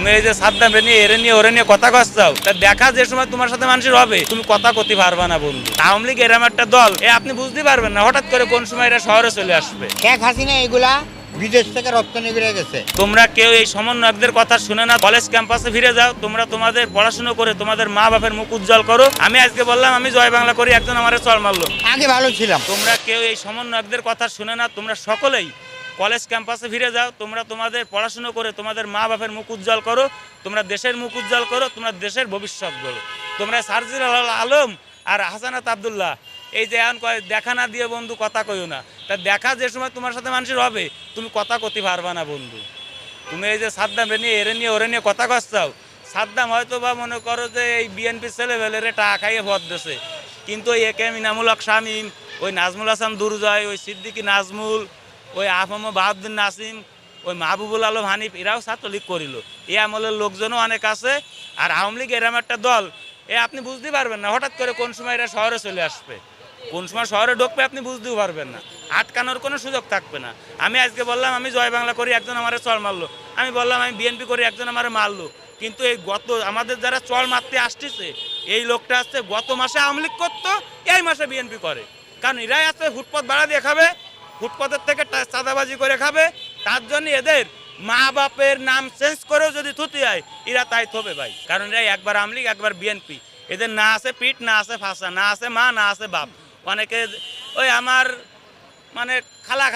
তুমি এই যে সাদ্দাম নিয়ে এরে নিয়ে ওরে নিয়ে কথা কচ্ছাও, তা দেখা যে সময় তোমার সাথে মানুষের হবে তুমি কথা কতি পারবা না বন্ধু। আওয়ামী লীগ এরম একটা দল আপনি বুঝতে পারবেন না হঠাৎ করে কোন সময় এরা শহরে চলে আসবে। শেখ হাসিনা এগুলা বিদেশ থেকে রপ্তানি করে গেছে। তোমরা কেউ এই সমন্বয়কদের কথা শুনে না, কলেজ ক্যাম্পাসে ফিরে যাও, তোমরা তোমাদের পড়াশোনা করে তোমাদের মা বাপের মুখ উজ্জ্বল করো। আমি আজকে বললাম আমি জয় বাংলা করি, একজন আমারে চল মারলো। আগে ভালো ছিলাম। তোমরা কেউ এই সমন্বয়কদের কথা শুনে না, তোমরা সকলেই কলেজ ক্যাম্পাসে ফিরে যাও, তোমরা তোমাদের পড়াশোনা করে তোমাদের মা বাপের মুখ উজ্জ্বল করো, তোমরা দেশের মুখ উজ্জ্বল করো, তোমরা দেশের ভবিষ্যৎ গড়ো। তোমরা সার্জিল আলম আর হাসানাত আবদুল্লাহ এই যে এখন দেখা না দিয়ে বন্ধু কথা কইও না, তা দেখা যে সময় তোমার সাথে মানুষের হবে তুমি কথা কতি পারবা না বন্ধু। তুমি এই যে সাদ্দাম নিয়ে এরে নিয়ে ওরে নিয়ে কথা কচ্ছাও, সাদ্দাম হয়তো বা মনে করো যে এই বিএনপি ছেলেবেলেরে টাকা খাইয়ে ভর দিয়েছে, কিন্তু ওই একে এম ইনামুল হক শামীম, ওই নাজমুল হাসান দুরজয়, ওই সিদ্দিকী নাজমুল, ওই আহম বাহাউদ্দিন নাসিম, ওই মাহবুবুল আলম হানিফ, এরাও ছাত্রলীগ করিল। এই আমলের লোকজনও অনেক আছে। আর আওয়ামী লীগ এরম একটা দল আপনি বুঝতে পারবেন না হঠাৎ করে কোন সময় এরা শহরে চলে আসবে, কোন সময় শহরে ঢুকবে আপনি বুঝতেও পারবেন না, আটকানোর কোনো সুযোগ থাকবে না। আমি আজকে বললাম আমি জয় বাংলা করি, একজন আমার চল মারলো। আমি বললাম আমি বিএনপি করি, একজন আমার মারলো। কিন্তু এই গত আমাদের যারা চল মারতে আসতেছে এই লোকটা আসছে গত মাসে আওয়ামী লীগ করতো, এই মাসে বিএনপি করে। কারণ এরাই আসছে ফুটপাত ভাড়া দিয়ে খাবে, ফুটপাতের থেকে চাঁদাবাজি করে খাবে, তার জন্য এদের মা বাপের নাম চেঞ্জ করেও যদি থুতি হয় এরা তাই থবে ভাই। কারণ এরা একবার আওয়ামী লীগ একবার বিএনপি, এদের না আছে পিঠ, না আছে ফাঁসা, না আছে মা, না আছে বাপ। অনেকে ওই আমার মানে খালা